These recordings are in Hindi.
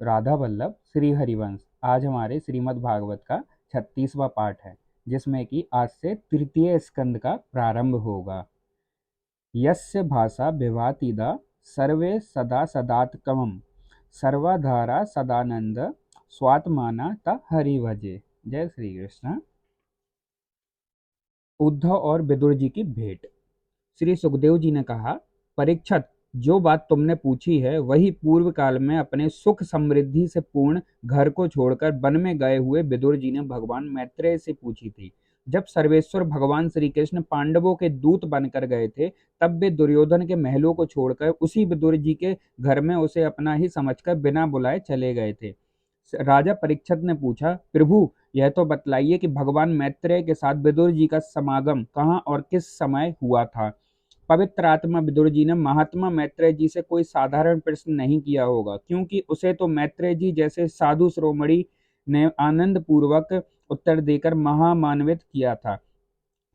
राधा वल्लभ श्री हरिवंश। आज हमारे श्रीमद् भागवत का 36वां पाठ है, जिसमें कि आज से तृतीय स्कंद का प्रारंभ होगा। यस्य भाषा विभातीदा सर्वे सदा सदात्मकम् सर्वाधारा सदानंद स्वात्माना ता हरिभजे। जय श्री कृष्ण। उद्धव और विदुर जी की भेंट। श्री सुखदेव जी ने कहा, परीक्षित, जो बात तुमने पूछी है वही पूर्व काल में अपने सुख समृद्धि से पूर्ण घर को छोड़कर वन में गए हुए विदुर जी ने भगवान मैत्रेय से पूछी थी। जब सर्वेश्वर भगवान श्री कृष्ण पांडवों के दूत बनकर गए थे, तब वे दुर्योधन के महलों को छोड़कर उसी विदुर जी के घर में उसे अपना ही समझकर बिना बुलाए चले गए थे। राजा परीक्षित ने पूछा, प्रभु, यह तो बतलाइए कि भगवान मैत्रेय के साथ विदुर जी का समागम कहाँ और किस समय हुआ था। पवित्र आत्मा विदुर जी ने महात्मा मैत्रेय जी से कोई साधारण प्रश्न नहीं किया होगा, क्योंकि उसे तो मैत्रेय जी जैसे साधु शिरोमणि ने आनंद पूर्वक उत्तर देकर महामान्वित किया था।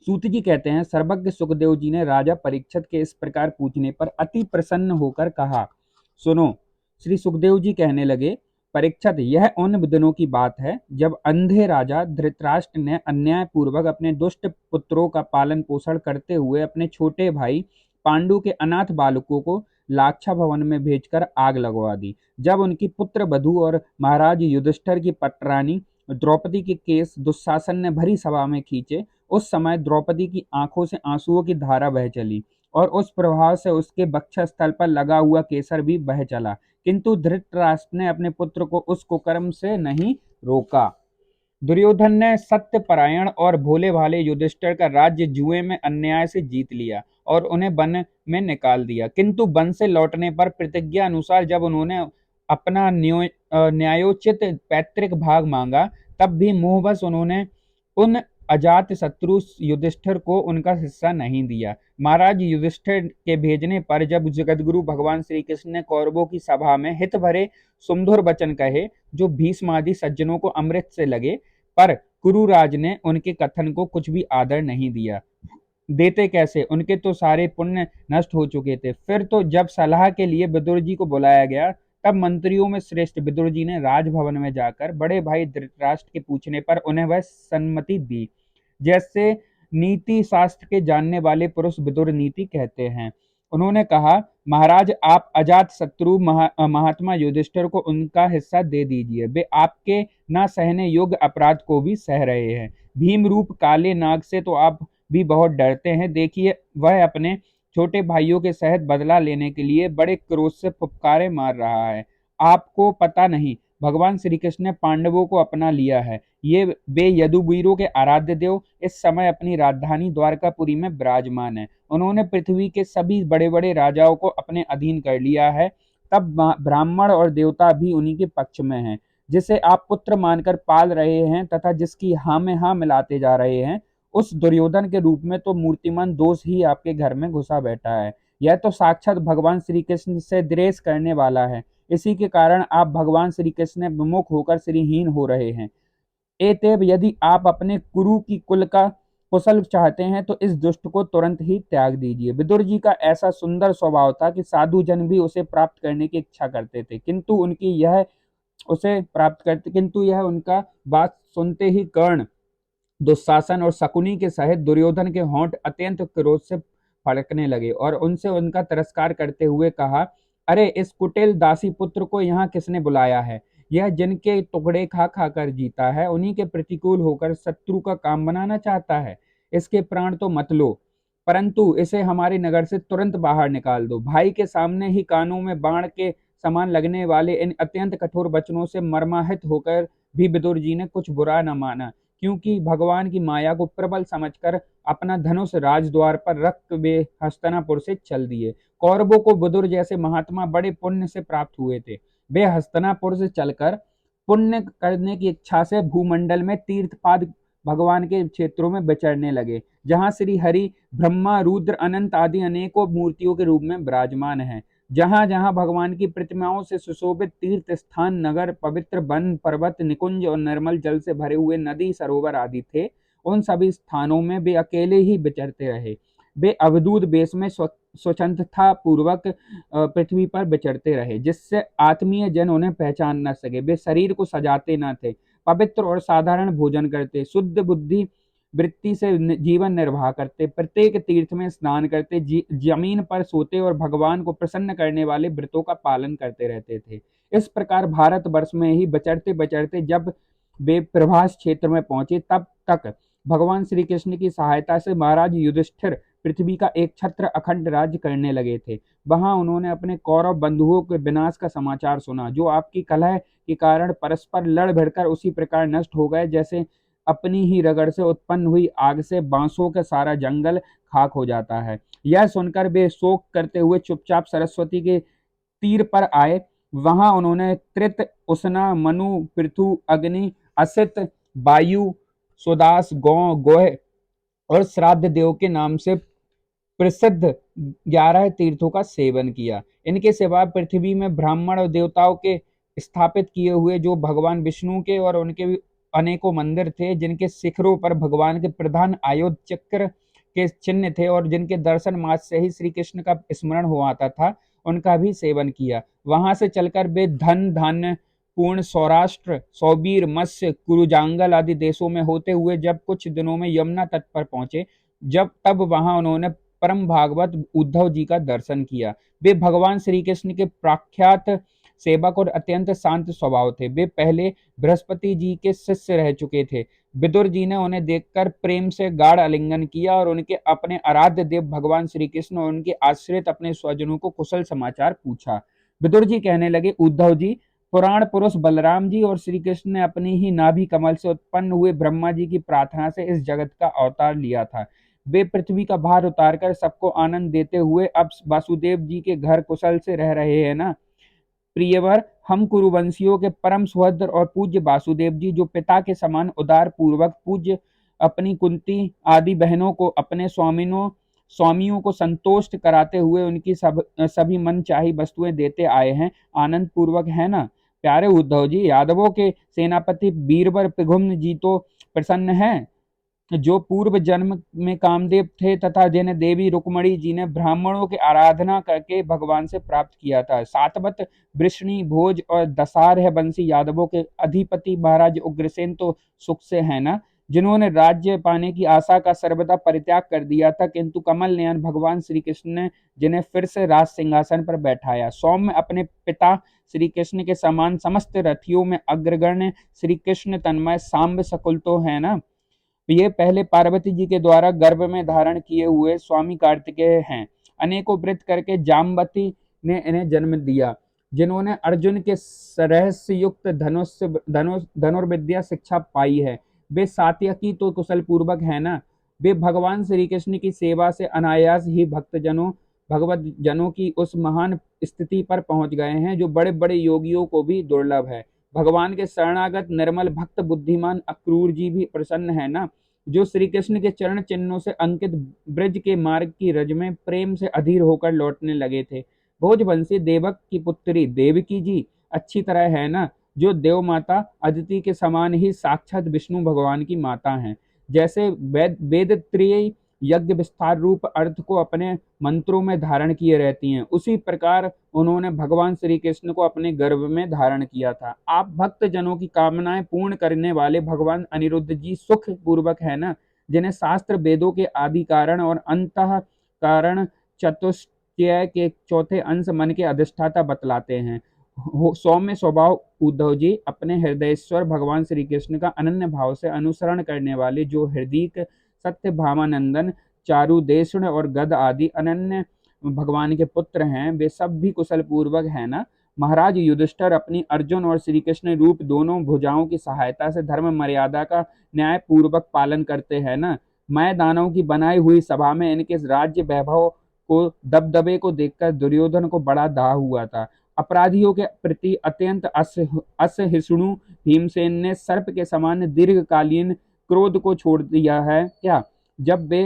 सूत जी कहते हैं, सर्वज्ञ सुखदेव जी ने राजा परीक्षित के इस प्रकार पूछने पर अति प्रसन्न होकर कहा, सुनो। श्री सुखदेव जी कहने लगे, परीक्षित, यह उन दिनों की बात है जब अंधे राजा धृतराष्ट्र ने अन्याय पूर्वक अपने दुष्ट पुत्रों का पालन पोषण करते हुए अपने छोटे भाई पांडु के अनाथ बालकों को लाक्षा भवन में भेजकर आग लगवा दी। जब उनकी पुत्र वधु और महाराज युधिष्ठिर की पटरानी द्रौपदी के केस दुशासन ने भरी सभा में खींचे, उस समय द्रौपदी की आंखों से आंसुओं की धारा बह चली और उस प्रभाव से उसके वक्षस्थल पर लगा हुआ केसर भी बह चला, किंतु धृतराष्ट्र ने अपने पुत्र को उस कुकर्म से नहीं रोका। दुर्योधन ने सत्यपरायण और भोले भाले युधिष्ठिर का राज्य जुए में अन्याय से जीत लिया और उन्हें वन में निकाल दिया, किंतु वन से लौटने पर प्रतिज्ञा अनुसार जब उन्होंने अपना न्यायोचित पैतृक भाग मांगा, तब भी मोहवश उन्होंने उन अजात शत्रु युधिष्ठिर को उनका हिस्सा नहीं दिया। महाराज युधिष्ठिर के भेजने पर जब जगतगुरु भगवान श्री कृष्ण ने कौरवों की सभा में हित भरे सुमधुर वचन कहे, जो भीष्मादि सज्जनों को अमृत से लगे, पर कुरुराज ने उनके कथन को कुछ भी आदर नहीं दिया। देते कैसे, उनके तो सारे पुण्य नष्ट हो चुके थे। फिर तो जब सलाह के लिए विदुर जी को बुलाया गया, तब मंत्रियों में श्रेष्ठ विदुर जी ने राजभवन में जाकर बड़े भाई धृतराष्ट्र के पूछने पर उन्हें वह सम्मति दी, जैसे नीति शास्त्र के जानने वाले पुरुष विदुर नीति कहते हैं। उन्होंने कहा, महाराज, आप अजात शत्रु महात्मा युधिष्ठिर को उनका हिस्सा दे दीजिए। वे आपके न सहने योग्य अपराध को भी सह रहे हैं। भीम रूप काले नाग से तो आप भी बहुत डरते हैं। देखिए, वह अपने छोटे भाइयों के सहित बदला लेने के लिए बड़े क्रोध से फुफकारे मार रहा है। आपको पता नहीं, भगवान श्री कृष्ण ने पांडवों को अपना लिया है। ये वे यदुवीरों के आराध्य देव इस समय अपनी राजधानी द्वारकापुरी में विराजमान है। उन्होंने पृथ्वी के सभी बड़े बड़े राजाओं को अपने अधीन कर लिया है। तब ब्राह्मण और देवता भी उन्हीं के पक्ष में हैं। जिसे आप पुत्र मानकर पाल रहे हैं तथा जिसकी हाँ में हाँ मिलाते जा रहे हैं, उस दुर्योधन के रूप में तो मूर्तिमान दोष ही आपके घर में घुसा बैठा है। यह तो साक्षात भगवान श्री कृष्ण से द्वेष करने वाला है। इसी के कारण आप भगवान श्री कृष्ण से विमुख होकर श्रीहीन हो रहे हैं। एतेव यदि आप अपने कुरु की कुल का कुशल चाहते हैं तो इस दुष्ट को तुरंत ही त्याग दीजिए। विदुर जी का ऐसा सुंदर स्वभाव था कि साधु जन भी उसे प्राप्त करने की इच्छा करते थे, किंतु यह उनका बात सुनते ही कर्ण, दुशासन और शकुनी के सहित दुर्योधन के होंठ अत्यंत क्रोध से फड़कने लगे और उनसे उनका तिरस्कार करते हुए कहा, अरे, इस कुटिल दासी पुत्र को यहाँ किसने बुलाया है? यह जिनके टुकड़े खा खा कर जीता है, उन्हीं के प्रतिकूल होकर शत्रु का काम बनाना चाहता है। इसके प्राण तो मत लो, परंतु इसे हमारे नगर से तुरंत बाहर निकाल दो। भाई के सामने ही कानों में बाण के समान लगने वाले इन अत्यंत कठोर वचनों से मर्माहित होकर भी विदुर जी ने कुछ बुरा न माना, क्योंकि भगवान की माया को प्रबल समझकर अपना धनुष राजद्वार पर रख वे हस्तिनापुर से चल दिए। कौरवों को विदुर जैसे महात्मा बड़े पुण्य से प्राप्त हुए थे। वे हस्तिनापुर से चलकर पुण्य करने की इच्छा से भूमंडल में तीर्थपाद भगवान के क्षेत्रों में विचरने लगे, जहां श्री हरि, ब्रह्मा, रुद्र, अनंत आदि अनेकों मूर्तियों के रूप में विराजमान हैं। जहां जहां भगवान की प्रतिमाओं से सुशोभित तीर्थ स्थान, नगर, पवित्र वन, पर्वत, निकुंज और निर्मल जल से भरे हुए नदी, सरोवर आदि थे, उन सभी स्थानों में वे अकेले ही विचरते रहे। वे अवधूत वेश में स्वच्छंदता पूर्वक पृथ्वी पर विचरते रहे, जिससे आत्मीय जन उन्हें पहचान न सके। वे शरीर को सजाते न थे, पवित्र और साधारण भोजन करते, शुद्ध बुद्धि वृत्ति से जीवन निर्वाह करते, प्रत्येक तीर्थ में स्नान करते, जमीन पर सोते और भगवान को प्रसन्न करने वाले व्रतों का पालन करते रहते थे। इस प्रकार भारतवर्ष में ही बचरते बचरते जब वे प्रभास क्षेत्र में पहुंचे, तब तक भगवान श्री कृष्ण की सहायता से महाराज युधिष्ठिर पृथ्वी का एक छत्र अखंड राज्य करने लगे थे। वहां उन्होंने अपने कौरव बंधुओं के विनाश का समाचार सुना, जो आपकी कलह के कारण परस्पर लड़ भिड़कर उसी प्रकार नष्ट हो गए, जैसे अपनी ही रगड़ से उत्पन्न हुई आग से बांसों का सारा जंगल खाक हो जाता है। यह सुनकर वे शोक करते हुए चुपचाप सरस्वती के तीर पर आए। वहां उन्होंने त्रित, उष्णा, मनु, पृथु, अग्नि, असित, वायु, सुदास, गौ, गोह और श्राद्ध देव के नाम से प्रसिद्ध 11 तीर्थों का सेवन किया। इनके सिवा पृथ्वी में ब्राह्मण और देवताओं के स्थापित किए हुए जो भगवान विष्णु के और उनके भी अनेकों मंदिर थे, जिनके शिखरों पर भगवान के प्रधान आयुध चक्र के चिन्ह थे और जिनके दर्शन मात्र से ही श्री कृष्ण का स्मरण हो आता था, उनका भी सेवन किया। वहां से चलकर वे धन धान्य पूर्ण सौराष्ट्र, सौबीर, मत्स्य, कुरुजांगल आदि देशों में होते हुए जब कुछ दिनों में यमुना तट पर पहुंचे, जब तब वहां उन्होंने परम भागवत उद्धव जी का दर्शन किया। वे भगवान श्री कृष्ण के प्रख्यात सेवक और अत्यंत शांत स्वभाव थे। वे पहले बृहस्पति जी के शिष्य रह चुके थे। विदुर जी ने उन्हें देखकर प्रेम से गाढ़ आलिंगन किया और उनके अपने आराध्य देव भगवान श्री कृष्ण और उनके आश्रित अपने स्वजनों को कुशल समाचार पूछा। विदुर जी कहने लगे, उद्धव जी, पुराण पुरुष बलराम जी और श्री कृष्ण ने अपनी ही नाभि कमल से उत्पन्न हुए ब्रह्मा जी की प्रार्थना से इस जगत का अवतार लिया था। वे पृथ्वी का भार उतारकर सबको आनंद देते हुए अब वासुदेव जी के घर कुशल से रह रहे हैं ना। प्रियवर, हम कुरुवंशियों के परम सुहृद और पूज्य वासुदेव जी, जो पिता के समान उदार पूर्वक पूज्य अपनी कुंती आदि बहनों को अपने स्वामियों को संतोष्ट कराते हुए उनकी सभी मन चाही वस्तुएं देते आए हैं, आनंद पूर्वक है ना। प्यारे उद्धव जी, यादवों के सेनापति बीरबल पिघुम्न जी तो प्रसन्न हैं, जो पूर्व जन्म में कामदेव थे तथा जिन्हें देवी रुक्मणी जी ने ब्राह्मणों की आराधना करके भगवान से प्राप्त किया था। सातवत, वृष्णि, भोज और दशारह वंशी यादवों के अधिपति महाराज उग्रसेन तो सुख से है ना, जिन्होंने राज्य पाने की आशा का सर्वदा परित्याग कर दिया था, किंतु कमल नयन भगवान श्री कृष्ण ने जिन्हें फिर से राज सिंहासन पर बैठाया। सौम्य अपने पिता श्री कृष्ण के समान समस्त रथियों में अग्रगण्य श्री कृष्ण तन्मय सांब सकुल तो है ना। ये पहले पार्वती जी के द्वारा गर्भ में धारण किए हुए स्वामी कार्तिकेय हैं। अनेकों व्रत करके जाम्बती ने इन्हें जन्म दिया, जिन्होंने अर्जुन के रहस्य युक्त धनुर्विद्या शिक्षा पाई है। वे सात्यकी तो कुशल पूर्वक है ना। वे भगवान श्री कृष्ण की सेवा से अनायास ही भगवत जनों की उस महान स्थिति पर पहुंच गए हैं, जो बड़े बड़े योगियों को भी दुर्लभ है। भगवान के शरणागत निर्मल भक्त बुद्धिमान अक्रूर जी भी प्रसन्न है ना, जो श्री कृष्ण के चरण चिन्हों से अंकित ब्रज के मार्ग की रज में प्रेम से अधीर होकर लौटने लगे थे। भोजवंशी देवक की पुत्री देवकी जी अच्छी तरह है ना, जो देव माता अदिति के समान ही साक्षात विष्णु भगवान की माता हैं। जैसे वेद त्रयी यज्ञ विस्तार रूप अर्थ को अपने मंत्रों में धारण किए रहती हैं, उसी प्रकार उन्होंने भगवान श्री कृष्ण को अपने गर्भ में धारण किया था। आप भक्त जनों की कामनाएं पूर्ण करने वाले भगवान अनिरुद्ध जी सुख पूर्वक है ना, जिन्हें शास्त्र वेदों के आदि कारण और अंत कारण चतुष्टय के चौथे अंश मन के अधिष्ठाता बतलाते हैं। सौम्य स्वभाव उद्धव जी, अपने हृदयेश्वर भगवान श्री कृष्ण का अनन्य भाव से अनुसरण करने वाले जो हृदय सत्य भामानंदन, चारुदेषण और गद आदि अनन्य भगवान के पुत्र हैं, वे सब भी कुशल पूर्वक है ना। महाराज युधिष्ठिर अपनी अर्जुन और श्री कृष्ण रूप दोनों भुजाओं की सहायता से धर्म मर्यादा का न्याय पूर्वक पालन करते हैं ना। मैं दानव की बनाई हुई सभा में इनके राज्य वैभव को दबदबे को देखकर दुर्योधन को बड़ा दाह हुआ था। अपराधियों के प्रति अत्यंत असहिष्णु भीमसेन ने सर्प के समान दीर्घकालीन क्रोध को छोड़ दिया है क्या। जब वे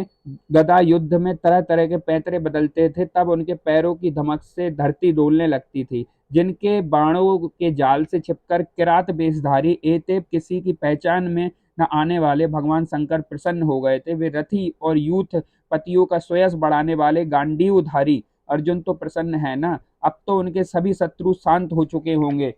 गदा युद्ध में तरह तरह के पैतरे बदलते थे, तब उनके पैरों की धमक से धरती डोलने लगती थी। जिनके बाणों के जाल से छिपकर किरात वेशधारी एतेव किसी की पहचान में न आने वाले भगवान शंकर प्रसन्न हो गए थे। वे रथी और यूथ पतियों का श्रेयस बढ़ाने वाले गांडीवधारी अर्जुन तो प्रसन्न है ना। अब तो उनके सभी शत्रु शांत हो चुके होंगे।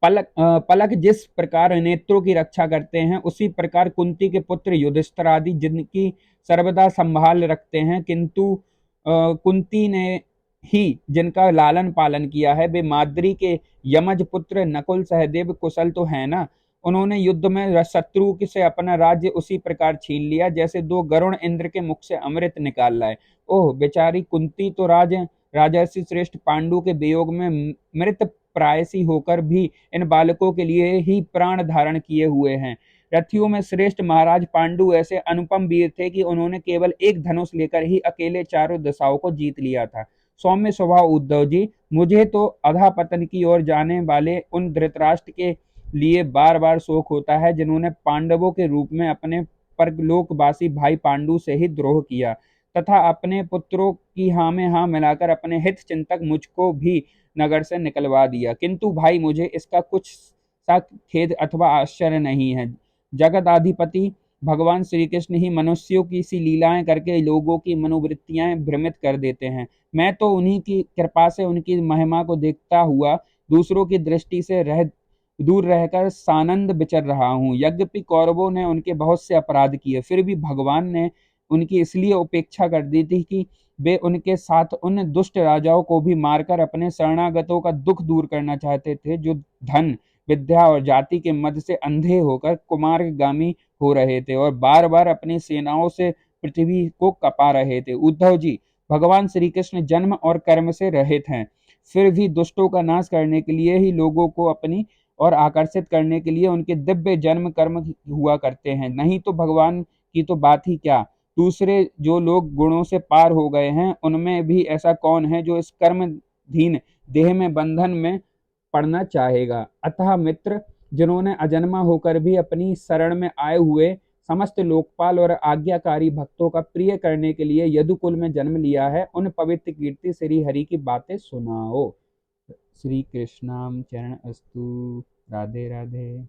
पलक जिस प्रकार नेत्रों की रक्षा करते हैं, उसी प्रकार कुंती के पुत्र युधिष्ठिर आदि जिनकी सर्वदा संभाल रखते हैं, किंतु कुंती ने ही जिनका लालन पालन किया है, वे माद्री के यमज पुत्र नकुल सहदेव कुशल तो है ना। उन्होंने युद्ध में शत्रु से अपना राज्य उसी प्रकार छीन लिया जैसे दो गरुण इंद्र के मुख से अमृत निकाल लाए। ओह बेचारी कुंती तो राजर्षि श्रेष्ठ पांडु के वियोग में मृत प्रायसी होकर भी इन बालकों के लिए ही प्राण धारण किए हुए हैं। रथियों में श्रेष्ठ महाराज पांडु ऐसे अनुपम वीर थे कि उन्होंने केवल एक धनुष लेकर ही अकेले चारों दिशाओं को जीत लिया था। सौम्य स्वभाव उद्धव जी, मुझे तो अधःपतन की ओर जाने वाले उन धृतराष्ट्र के लिए बार बार शोक होता है जिन्होंने पांडवों के रूप में अपने परलोकवासी भाई पांडु से ही द्रोह किया तथा अपने पुत्रों की हाँ में हाँ मिलाकर अपने हित चिंतक मुझको भी नगर से निकलवा दिया। किंतु भाई मुझे इसका कुछ सा खेद अथवा आश्चर्य नहीं है। जगदाधिपति भगवान श्री कृष्ण ही मनुष्यों की सी लीलाएं करके लोगों की मनोवृत्तियां भ्रमित कर देते हैं। मैं तो उन्हीं की कृपा से उनकी महिमा को देखता हुआ दूसरों की दृष्टि से दूर रहकर सानंद विचर रहा हूँ। यद्यपि कौरवों ने उनके बहुत से अपराध किए, फिर भी भगवान ने उनकी इसलिए उपेक्षा कर दी थी कि वे उनके साथ उन दुष्ट राजाओं को भी मारकर अपने शरणागतों का दुख दूर करना चाहते थे, जो धन विद्या और जाति के मद से अंधे होकर कुमार्गामी हो रहे थे और बार बार अपनी सेनाओं से पृथ्वी को कपा रहे थे। उद्धव जी, भगवान श्री कृष्ण जन्म और कर्म से रहित हैं, फिर भी दुष्टों का नाश करने के लिए ही लोगों को अपनी और आकर्षित करने के लिए उनके दिव्य जन्म कर्म हुआ करते हैं। नहीं तो भगवान की तो बात ही क्या। दूसरे जो लोग गुणों से पार हो गए हैं, उनमें भी ऐसा कौन है जो इस कर्मधीन देह में बंधन में पड़ना चाहेगा। अतः मित्र, जिन्होंने अजन्मा होकर भी अपनी शरण में आए हुए समस्त लोकपाल और आज्ञाकारी भक्तों का प्रिय करने के लिए यदुकुल में जन्म लिया है, उन पवित्र कीर्ति श्री हरि की बातें सुनाओ। श्री कृष्णाम चरण अस्तु। राधे राधे।